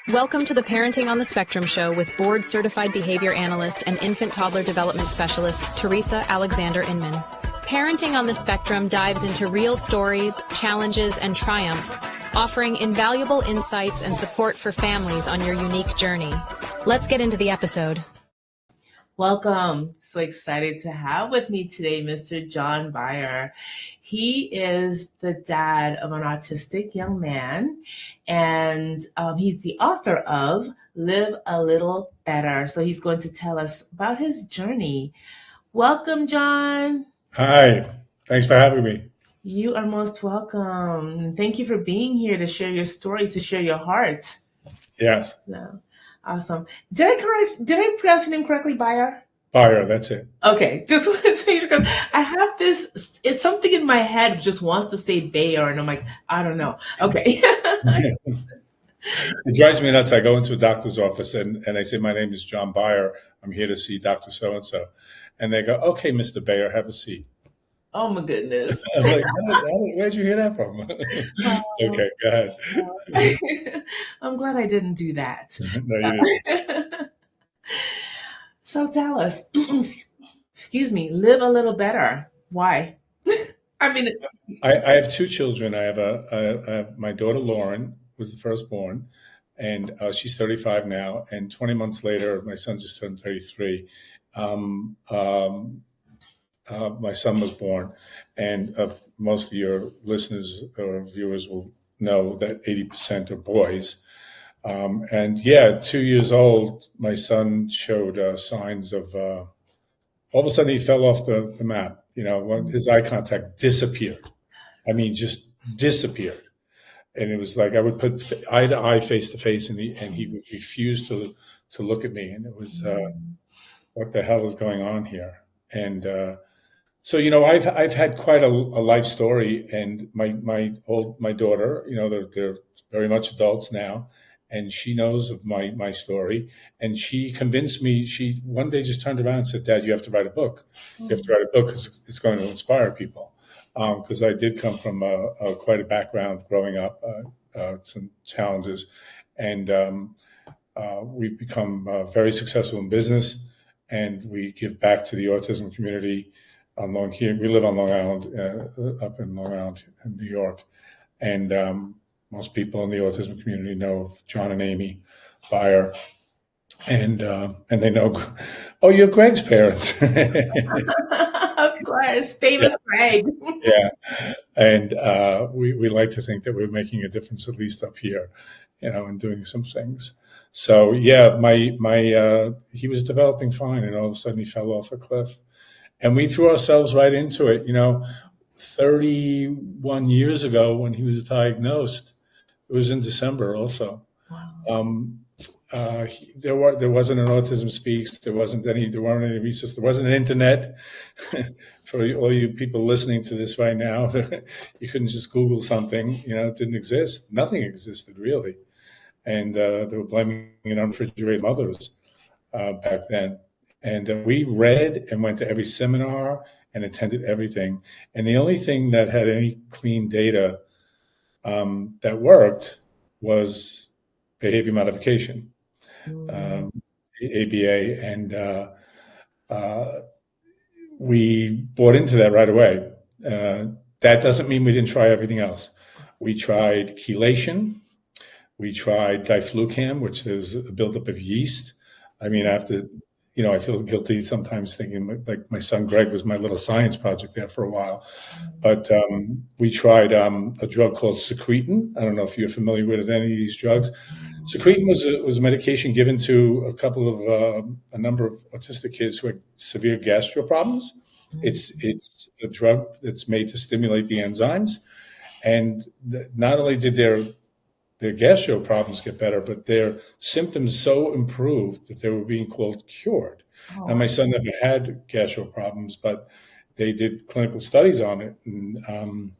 Welcome to the Parenting on the Spectrum show with board-certified behavior analyst and infant-toddler development specialist Teresa Alexander Inman. Parenting on the Spectrum dives into real stories, challenges, and triumphs, offering invaluable insights and support for families on your unique journey. Let's get into the episode. Welcome. So excited to have with me today Mr. John Byer. He is the dad of an autistic young man, and he's the author of Live a Little Better. So he's going to tell us about his journey. Welcome, John. Hi. Thanks for having me. You are most welcome. Thank you for being here to share your story, to share your heart. Yes. Yeah. Awesome. Did I pronounce your name correctly, Byer? Byer, that's it. Okay, just wanted to make sure because I have this. It's something in my head just wants to say Bayer, and I'm like, I don't know. Okay. It drives me nuts. I go into a doctor's office and I say, my name is John Byer. I'm here to see Dr. So-and-so. And they go, okay, Mr. Bayer, have a seat. Oh, my goodness. I'm like, where'd you hear that from? Okay, go ahead. I'm glad I didn't do that. No, you didn't. So tell us, excuse me, live a little better. Why? I mean, I have two children. I have my daughter, Lauren, was the firstborn, and she's 35 now. And 20 months later, my son just turned 33. My son was born, and most of your listeners or viewers will know that 80% are boys. And 2 years old, my son showed signs of, all of a sudden he fell off the map. You know, when his eye contact disappeared. I mean, just disappeared. And it was like I would put eye to eye, face to face, and he would refuse to look at me. And it was, what the hell is going on here? And so, you know, I've had quite a life story, and my daughter, you know, they're very much adults now, and she knows of my story, and she convinced me. She one day just turned around and said, "Dad, you have to write a book. You have to write a book because it's going to inspire people." Because I did come from quite a background growing up, some challenges, and we've become very successful in business, and we give back to the autism community. We live on Long Island, up in Long Island in New York, and most people in the autism community know of John and Amy Byer, and they know, oh, you're Greg's parents. of course, famous Greg. Yeah, and we like to think that we're making a difference, at least up here, you know, and doing some things. So yeah, he was developing fine, and all of a sudden he fell off a cliff. And we threw ourselves right into it. You know, 31 years ago when he was diagnosed, it was in December also. Wow. There wasn't an Autism Speaks. There weren't any resources. There wasn't an internet. For all you people listening to this right now, you couldn't just Google something. You know, it didn't exist. Nothing existed really. And they were blaming it on refrigerated mothers back then. And we read and went to every seminar and attended everything. And the only thing that had any clean data that worked was behavior modification, ABA. And we bought into that right away. That doesn't mean we didn't try everything else. We tried chelation. We tried diflucam, which is a buildup of yeast. I mean, you know, I feel guilty sometimes thinking like my son Greg was my little science project there for a while. But we tried a drug called secretin. I don't know if you're familiar with any of these drugs. Secretin was a medication given to a number of autistic kids who had severe gastro problems. It's a drug that's made to stimulate the enzymes. And not only did their gastro problems get better, but their symptoms so improved that they were being called cured. Oh. And my son never had gastro problems, but they did clinical studies on it. And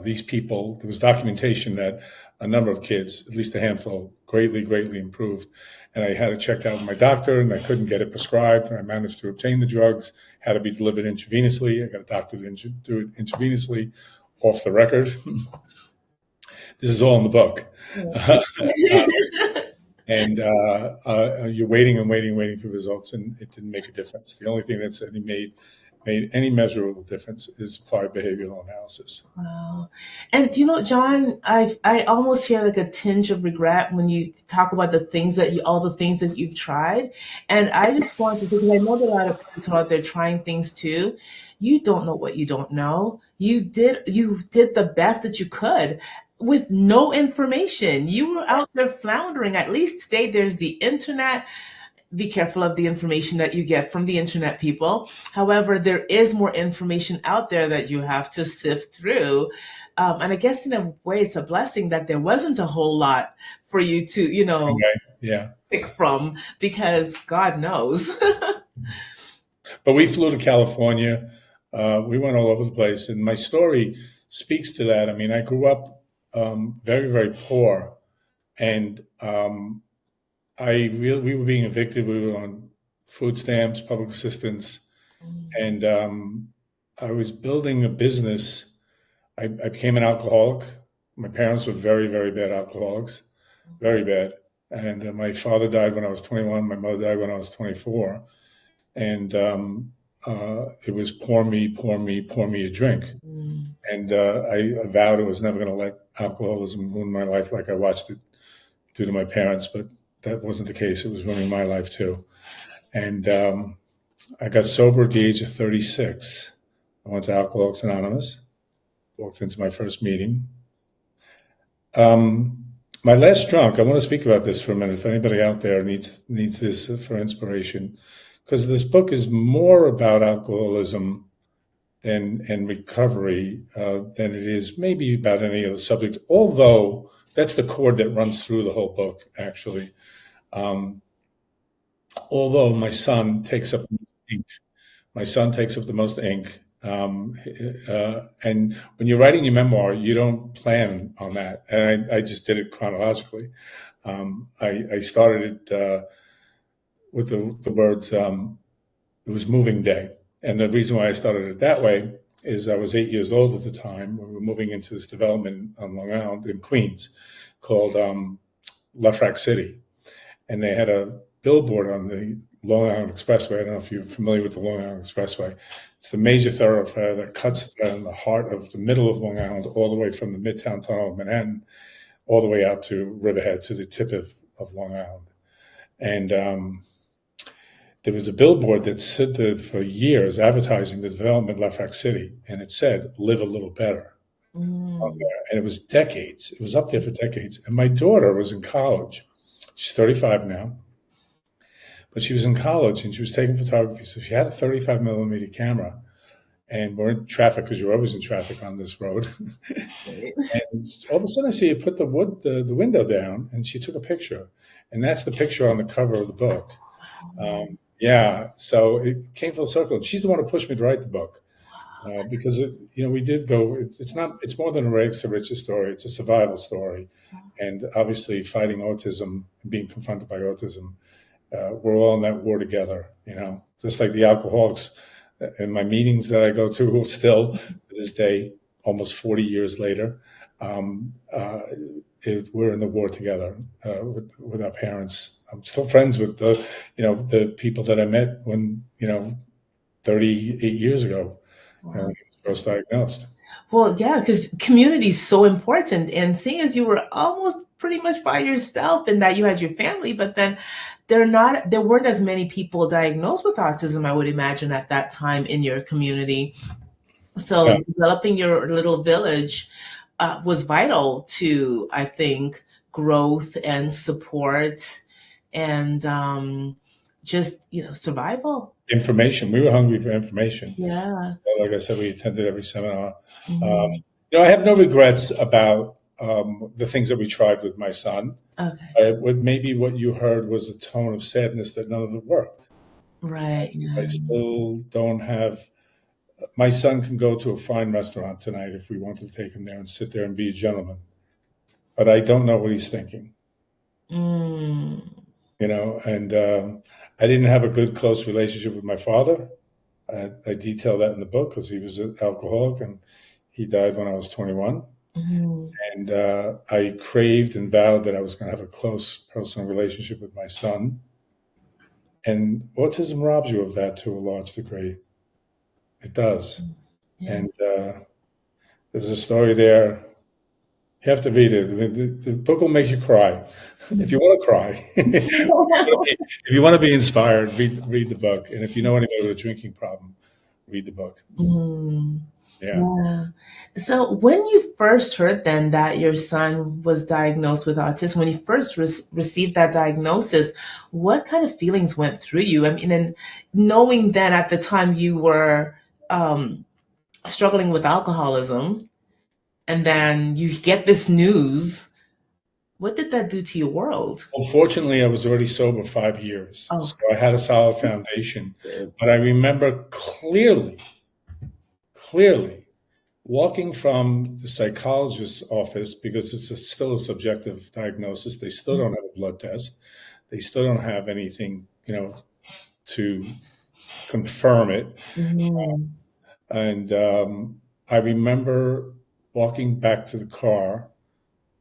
these people, there was documentation that a number of kids, at least a handful, greatly improved. And I had it checked out with my doctor, and I couldn't get it prescribed. And I managed to obtain the drugs, had to be delivered intravenously. I got a doctor to do it intravenously, off the record. This is all in the book. Yeah. And you're waiting and waiting, waiting for results, and it didn't make a difference. The only thing that's made any measurable difference is applied behavioral analysis. Wow. And John, I almost hear like a tinge of regret when you talk about all the things that you've tried. And I just want to say, because I know that a lot of parents are out there trying things too. You don't know what you don't know. You did the best that you could with no information. You were out there floundering. At least today there's the internet. Be careful of the information that you get from the internet, people. However, there is more information out there that you have to sift through. And I guess in a way, it's a blessing that there wasn't a whole lot for you to, Okay. Yeah. pick from, because God knows. But we flew to California. We went all over the place. And my story speaks to that. I mean, I grew up very, very poor. And we were being evicted. We were on food stamps, public assistance. And I was building a business. I became an alcoholic. My parents were very, very bad alcoholics, very bad. And my father died when I was 21. My mother died when I was 24. And it was pour me a drink. And I vowed I was never going to let alcoholism ruin my life like I watched it do to my parents. But that wasn't the case. It was ruining my life too. And I got sober at the age of 36. I went to Alcoholics Anonymous, walked into my first meeting. My last drunk, I want to speak about this for a minute. If anybody out there needs this for inspiration, because this book is more about alcoholism and recovery than it is maybe about any other subject, although that's the chord that runs through the whole book, actually. Although my son takes up the most ink. And when you're writing your memoir, you don't plan on that. And I just did it chronologically. I started it with the words, it was moving day. And the reason why I started it that way is I was 8 years old at the time. We were moving into this development on Long Island in Queens called Lefrak City. And they had a billboard on the Long Island Expressway. I don't know if you're familiar with the Long Island Expressway. It's the major thoroughfare that cuts in the heart of the middle of Long Island, all the way from the Midtown Tunnel of Manhattan, all the way out to Riverhead, to the tip of Long Island. And there was a billboard that stood there for years advertising the development of Lefrak City, and it said, "Live a little better." On there. And it was decades. It was up there for decades. And my daughter was in college. She's 35 now. But she was in college and she was taking photography. So she had a 35 millimeter camera, and we're in traffic because you're always in traffic on this road. And all of a sudden I see her put the window down, and she took a picture. And that's the picture on the cover of the book. Yeah. So it came full circle. And she's the one who pushed me to write the book. Because we did go. It's more than a rags to riches story. It's a survival story, and obviously fighting autism, being confronted by autism. We're all in that war together. Just like the alcoholics in my meetings that I go to, still to this day, almost 40 years later, we're in the war together with our parents. I'm still friends with the people that I met when 38 years ago. When I was first diagnosed. Well, yeah, because community is so important. And seeing as you were almost pretty much by yourself in that you had your family, but then there weren't as many people diagnosed with autism, I would imagine, at that time in your community. So developing your little village was vital to, I think, growth and support and just, survival. Information. We were hungry for information. Yeah. Like I said, we attended every seminar. I have no regrets about the things that we tried with my son. Okay. Maybe what you heard was a tone of sadness that none of it worked. Right. Yeah. I still don't have. My son can go to a fine restaurant tonight if we wanted to take him there and sit there and be a gentleman. But I don't know what he's thinking. And I didn't have a good, close relationship with my father. I detail that in the book because he was an alcoholic and he died when I was 21. Mhm. And I craved and vowed that I was going to have a close personal relationship with my son. And autism robs you of that to a large degree. It does. Yeah. And there's a story there. You have to read it. The book will make you cry. If you want to cry, if you want to be inspired, read the book. And if you know anybody with a drinking problem, read the book. Mm. Yeah. Yeah. So when you first heard then that your son was diagnosed with autism, when you first received that diagnosis, what kind of feelings went through you? I mean, and knowing then at the time you were um, struggling with alcoholism, and then you get this news, what did that do to your world? Well, fortunately, I was already sober 5 years, Oh, so I had a solid foundation. good. But I remember clearly, walking from the psychologist's office because still a subjective diagnosis. They still don't have a blood test. They still don't have anything, to confirm it. Mhm. And I remember walking back to the car.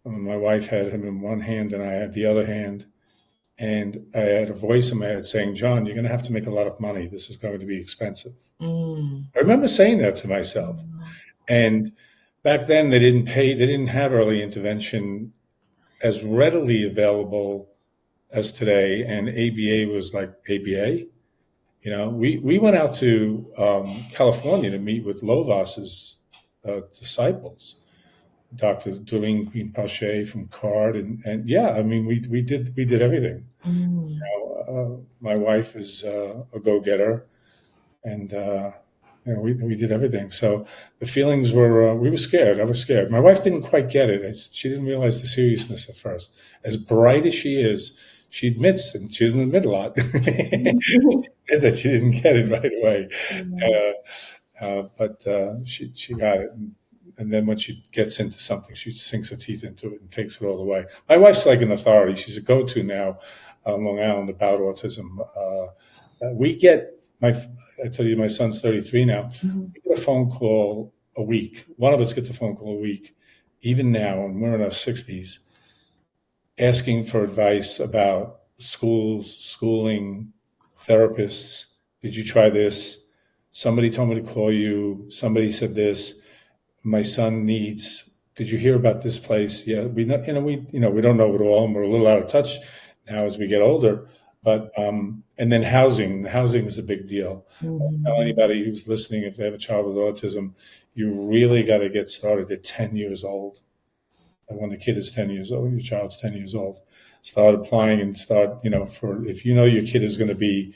My wife had him in one hand, and I had the other hand. And I had a voice in my head saying, "John, you're going to have to make a lot of money. This is going to be expensive." Mm. I remember saying that to myself. And back then, they didn't have early intervention as readily available as today. And ABA was like ABA. We went out to California to meet with Lovas's disciples, Dr. Doreen Green Pache from CARD. And yeah, I mean, we did everything. Mm. My wife is a go-getter, and we did everything. So the feelings were we were scared. I was scared. My wife didn't quite get it. She didn't realize the seriousness at first. As bright as she is, she admits, and she doesn't admit a lot, that she didn't get it right away. But she got it. And then when she gets into something, she sinks her teeth into it and takes it all the way. My wife's like an authority. She's a go-to now on Long Island about autism. We get I tell you, my son's 33 now. Mhm. We get a phone call a week. One of us gets a phone call a week, even now, and we're in our 60s, asking for advice about schools, schooling, therapists. Did you try this? Somebody told me to call you. Somebody said this. My son needs. Did you hear about this place? Yeah, we don't know it all, and we're a little out of touch now as we get older. But and then housing. Housing is a big deal. Tell Mhm. anybody who's listening, if they have a child with autism, you really got to get started at 10 years old. And when the kid is 10 years old, your child's 10 years old, start applying and start, for if you know your kid is going to be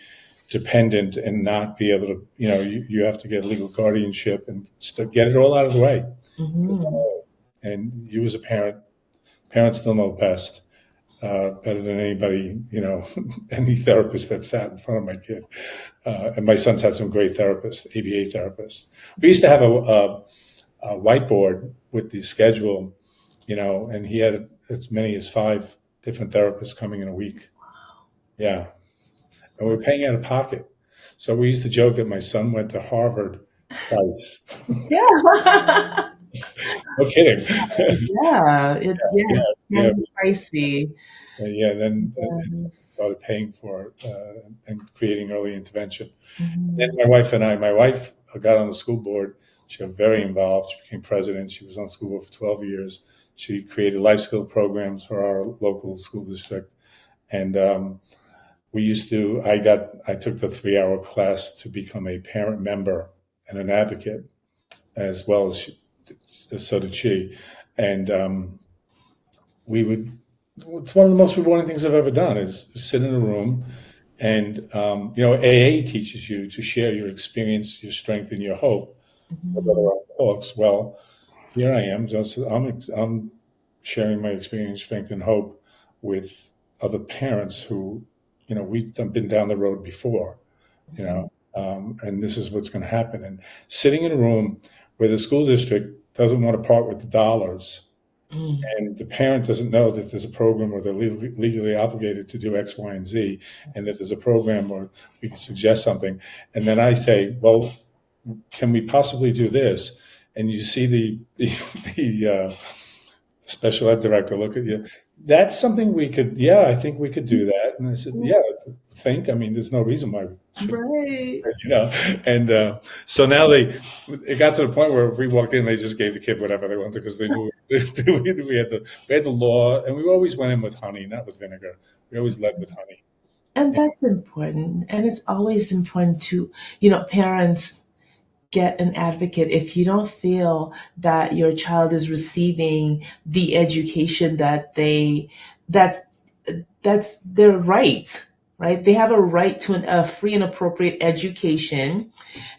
dependent and not be able to, you have to get legal guardianship and get it all out of the way. Mhm. And you as a parents still know best, better than anybody, any therapist that sat in front of my kid. And my son's had some great therapists, ABA therapists. We used to have a whiteboard with the schedule, and he had as many as 5 different therapists coming in a week. Yeah. And we were paying out of pocket. So we used to joke that my son went to Harvard twice. Yeah. No kidding. Yeah, Yeah, it yeah, can be pricey. yeah. Then Yes. started paying for it and creating early intervention. Then Mhm. my wife got on the school board. She got very involved. She became president. She was on the school board for 12 years. She created life skill programs for our local school district. And I took the 3-hour class to become a parent member and an advocate, as well as so did she. And it's one of the most rewarding things I've ever done is sit in a room and, AA teaches you to share your experience, your strength, and your hope with Mhm. other folks. Well, here I am. I'm sharing my experience, strength, and hope with other parents who, we've been down the road before, and this is what's going to happen. And sitting in a room where the school district doesn't want to part with the dollars, Mm. and the parent doesn't know that there's a program where they're legally obligated to do X, Y, and Z, and that there's a program where we can suggest something. And then I say, well, can we possibly do this? and you see the special ed director look at you. That's something we could, yeah, I think we could do that. And I said, yeah, I mean, there's no reason why we should, Right. And so now it got to the point where we walked in, they just gave the kid whatever they wanted because they knew we had the law, and we always went in with honey, not with vinegar. We always led with honey. And that's important. And it's always important to, parents get an advocate if you don't feel that your child is receiving the education that's that's their right, right? They have a right to a free and appropriate education.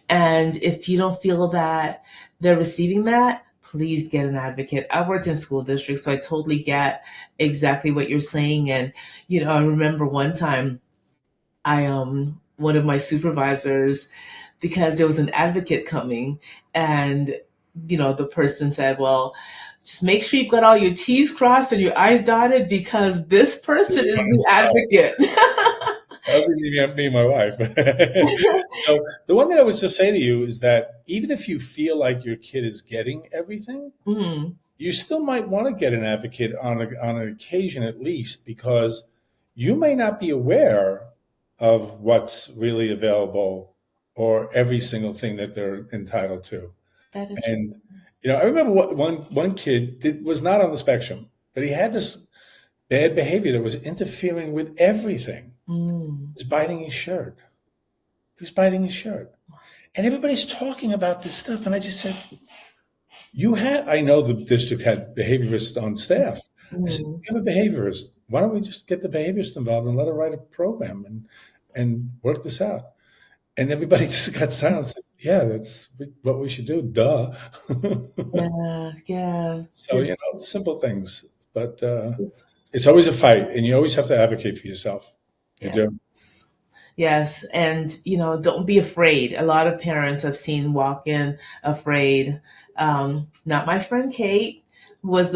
And if you don't feel that they're receiving that, please get an advocate. I've worked in school districts, so I totally get exactly what you're saying. And, I remember one time one of my supervisors, because there was an advocate coming, and the person said, well, just make sure you've got all your T's crossed and your I's dotted because this person is the advocate. That would be me and my wife. So the one thing I would just say to you is that even if you feel like your kid is getting everything, you still might want to get an advocate on an occasion at least, because you may not be aware of what's really available or every single thing that they're entitled to. That is And I remember one kid was not on the spectrum, but he had this bad behavior that was interfering with everything. He was biting his shirt. And everybody's talking about this stuff. And I just said, I know the district had behaviorists on staff. I said, you have a behaviorist. Why don't we just get the behaviorist involved and let her write a program and work this out? And everybody just got silent. Said, yeah, that's what we should do. Duh. Yeah. So, simple things. But it's always a fight, and you always have to advocate for yourself. You do. Yes. And, don't be afraid. A lot of parents I've seen walk in afraid. Not my friend Kate.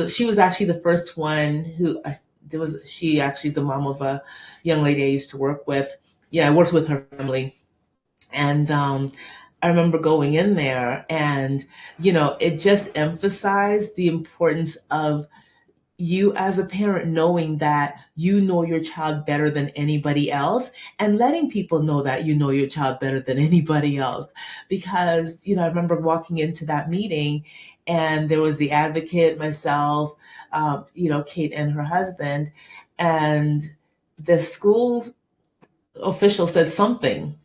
She was actually the first one she actually is the mom of a young lady I used to work with. Yeah, I worked with her family. And I remember going in there and, it just emphasized the importance of you as a parent knowing that you know your child better than anybody else, and letting people know that you know your child better than anybody else. Because, I remember walking into that meeting and there was the advocate, myself, Kate and her husband, and the school official said something.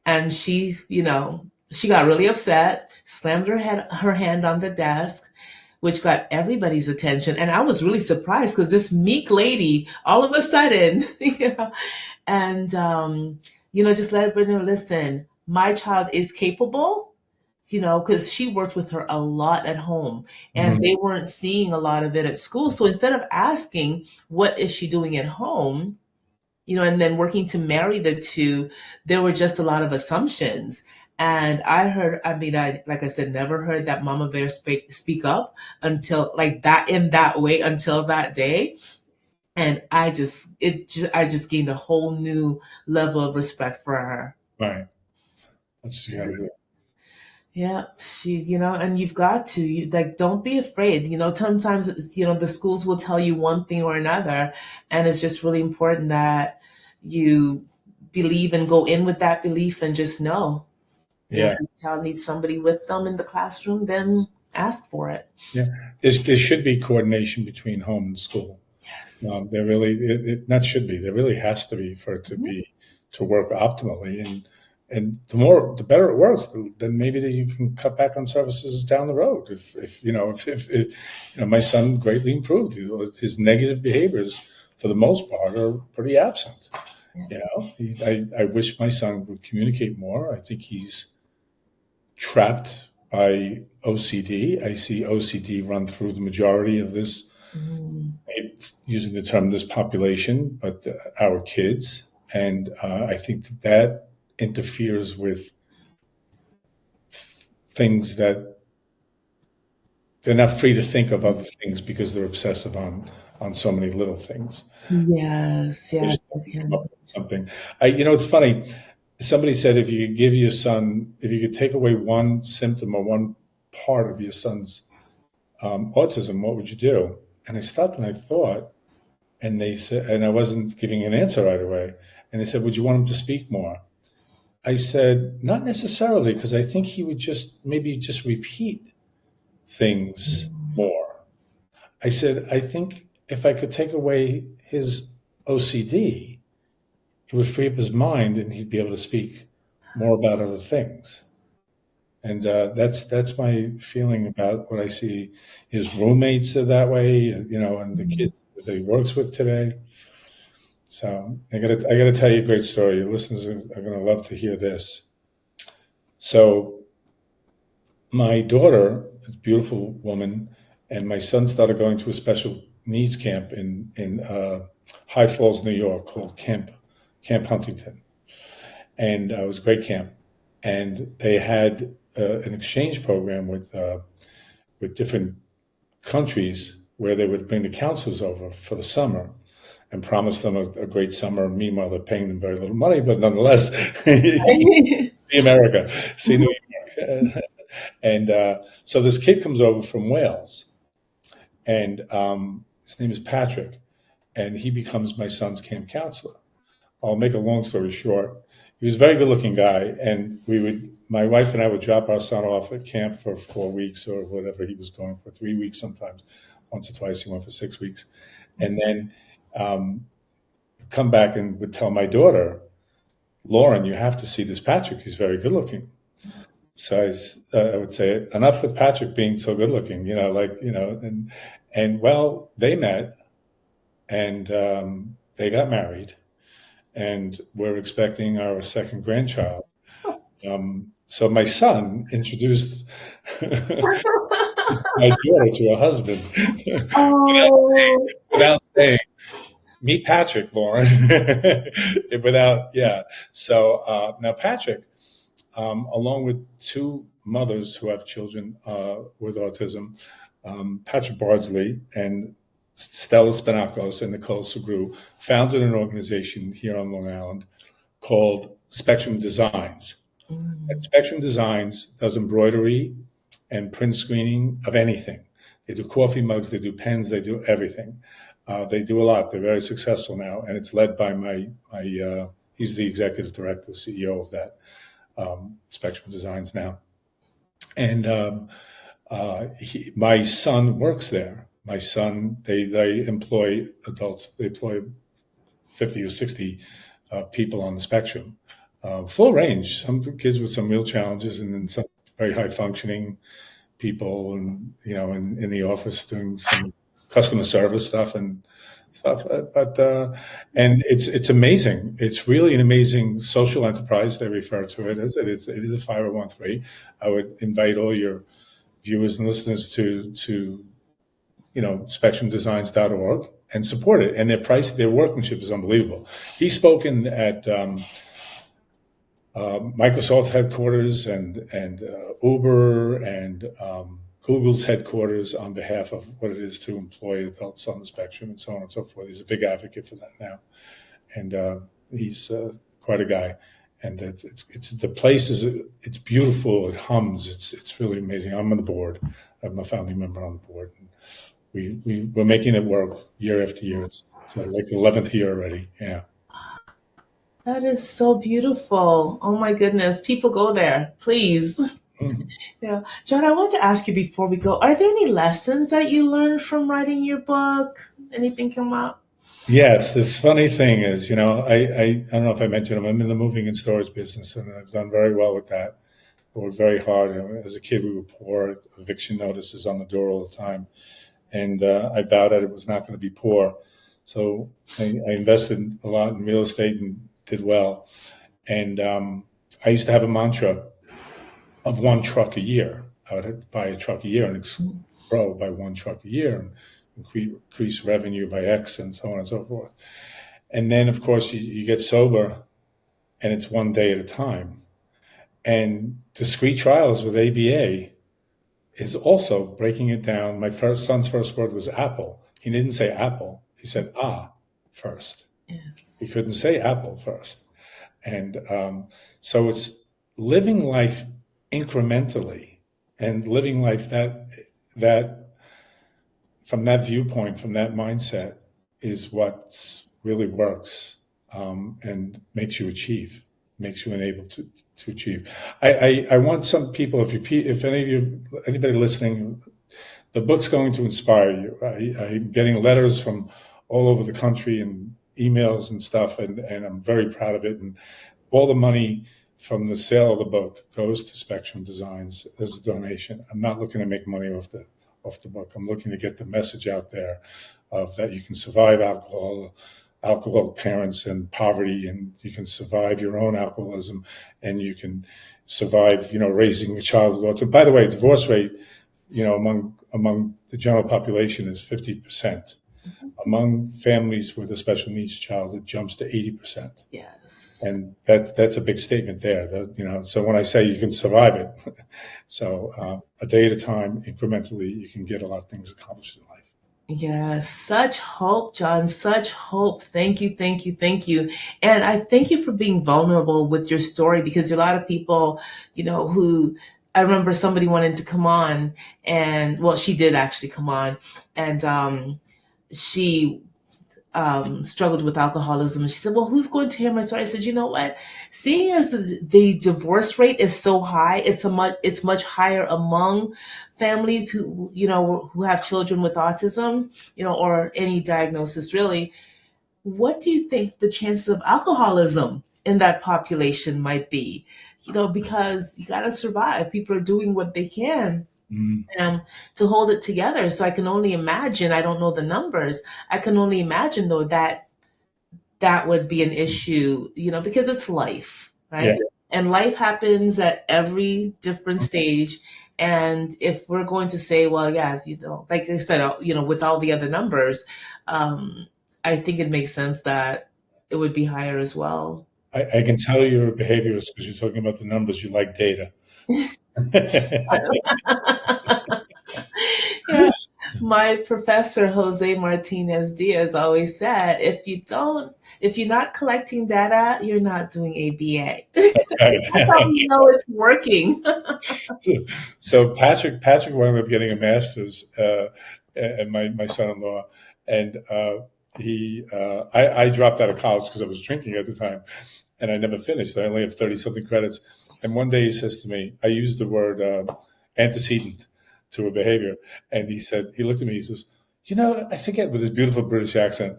And she got really upset, slammed her hand on the desk, which got everybody's attention. And I was really surprised because this meek lady, all of a sudden, and, just let everybody know, listen, my child is capable, because she worked with her a lot at home and they weren't seeing a lot of it at school. So instead of asking, what is she doing at home? And then working to marry the two, there were just a lot of assumptions. And like I said, never heard that Mama Bear speak up until like that in that way until that day. And I just gained a whole new level of respect for her. Right. That's what you gotta do. Yeah, and you've got to, don't be afraid. Sometimes, the schools will tell you one thing or another, and it's just really important that you believe and go in with that belief and just know. Yeah. If your child needs somebody with them in the classroom, then ask for it. Yeah. There should be coordination between home and school. Yes. There really, not should be, there really has to be for it to work optimally. And the better it works, then maybe you can cut back on services down the road. If my son greatly improved, his negative behaviors for the most part are pretty absent. I wish my son would communicate more. I think he's trapped by OCD. I see OCD run through the majority of this, using the term this population, but our kids. And I think that interferes with things that they're not free to think of other things because they're obsessive on so many little things. Yes. Something. It's funny. Somebody said if you could take away one symptom or one part of your son's autism, what would you do? And I stopped and I thought, and they said, and I wasn't giving an answer right away. And they said, would you want him to speak more? I said, not necessarily, because I think he would maybe just repeat things more. I said, I think if I could take away his OCD, it would free up his mind and he'd be able to speak more about other things. And that's my feeling about what I see. His roommates are that way, and the kids that he works with today. So I gotta tell you a great story. Your listeners are gonna love to hear this. So my daughter, a beautiful woman, and my son started going to a special needs camp in High Falls, New York, called Camp Huntington, and it was a great camp. And they had an exchange program with different countries where they would bring the counselors over for the summer and promise them a great summer. Meanwhile, they're paying them very little money, but nonetheless, see America, see New York. And so this kid comes over from Wales, and his name is Patrick, and he becomes my son's camp counselor. I'll make a long story short. He was a very good-looking guy, and my wife and I would drop our son off at camp for 4 weeks or whatever he was going for, 3 weeks sometimes. Once or twice he went for 6 weeks, and then come back and would tell my daughter, Lauren, you have to see this Patrick. He's very good-looking. So I would say, enough with Patrick being so good-looking, and well, they met, and they got married. And we're expecting our second grandchild. So my son introduced my daughter to a husband without saying, meet Patrick, Lauren. Yeah. So now Patrick, along with two mothers who have children with autism, Patrick Bardsley and Stella Spinakos and Nicola Segru, founded an organization here on Long Island called Spectrum Designs. And Spectrum Designs does embroidery and print screening of anything. They do coffee mugs, they do pens, they do everything. They do a lot. They're very successful now, and it's led by he's the executive director, CEO of that Spectrum Designs now. And my son works there. My son, they employ adults. They employ 50 or 60 people on the spectrum, full range. Some kids with some real challenges, and then some very high functioning people, and in the office doing some customer service stuff and stuff. And it's amazing. It's really an amazing social enterprise. They refer to it as. It is a 501(c)(3). I would invite all your viewers and listeners to spectrumdesigns.org and support it. And their workmanship is unbelievable. He's spoken at Microsoft headquarters and Uber and Google's headquarters on behalf of what it is to employ adults on the spectrum and so on and so forth. He's a big advocate for that now. And he's quite a guy. And it's the place it's beautiful. It hums. It's really amazing. I'm on the board. I'm a founding member on the board. And we're making it work year after year. It's like the 11th year already. Yeah. That is so beautiful. Oh my goodness. People go there, please. Yeah. John, I want to ask you before we go, are there any lessons that you learned from writing your book? Anything come up? Yes. This funny thing is, I don't know if I mentioned, I'm in the moving and storage business, and I've done very well with that. I worked very hard. As a kid, we were poor. Eviction notices on the door all the time. And I vowed that it was not going to be poor. So I invested a lot in real estate and did well. And I used to have a mantra of one truck a year. I would buy a truck a year and grow by one truck a year and increase revenue by X and so on and so forth. And then, of course, you get sober and it's one day at a time. And discrete trials with ABA is also breaking it down. My son's first word was apple. He didn't say apple. He said first. Yes. He couldn't say apple first. And so it's living life incrementally and living life that from that viewpoint, from that mindset, is what really works, and makes you enable to achieve. I want some people, if any of you, anybody listening, the book's going to inspire you. I'm getting letters from all over the country and emails and stuff, and I'm very proud of it. And all the money from the sale of the book goes to Spectrum Designs as a donation. I'm not looking to make money off the book. I'm looking to get the message out there of that you can survive alcoholic parents and poverty, and you can survive your own alcoholism, and you can survive, raising a child with autism. By the way, divorce rate, among the general population is 50%. Among families with a special needs child, it jumps to 80%. Yes. And that's a big statement there. So when I say you can survive it, so a day at a time, incrementally, you can get a lot of things accomplished in life. Yes, such hope, John, such hope. Thank you, thank you, thank you. And I thank you for being vulnerable with your story, because there are a lot of people, who, I remember somebody wanted to come on, and, well, she did actually come on, and she struggled with alcoholism. She said, well, who's going to hear my story? I said, you know what? Seeing as the divorce rate is so high, it's much higher among families who have children with autism, or any diagnosis really. What do you think the chances of alcoholism in that population might be? Because you got to survive. People are doing what they can to hold it together. So I can only imagine, I don't know the numbers, I can only imagine though that would be an issue, because it's life, right? Yeah. And life happens at every different stage. And if we're going to say, well, yeah, like I said, with all the other numbers, I think it makes sense that it would be higher as well. I can tell your behaviors, because you're talking about the numbers, you like data. Yeah. My professor, Jose Martinez Diaz, always said, if you're not collecting data, you're not doing ABA. That's how we know it's working. So Patrick wound up getting a master's, and my son-in-law, and I dropped out of college because I was drinking at the time, and I never finished. I only have 30-something credits. And one day he says to me, I used the word antecedent to a behavior, and he looked at me, he says, I forget, with his beautiful British accent,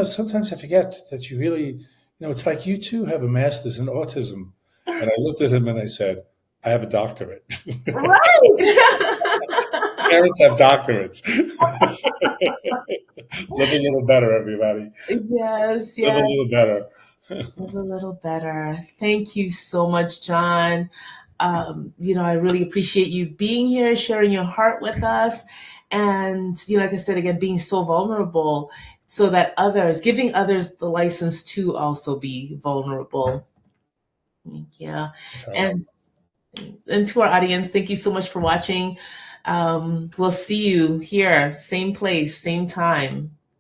sometimes I forget that you really, it's like you too have a master's in autism. And I looked at him and I said, I have a doctorate. Right. Parents have doctorates. Live a little better, everybody. Yes, Live a little better. Live a little better. Thank you so much, John. I really appreciate you being here, sharing your heart with us. And, like I said, again, being so vulnerable so that giving others the license to also be vulnerable. Yeah. And to our audience, thank you so much for watching. We'll see you here, same place, same time.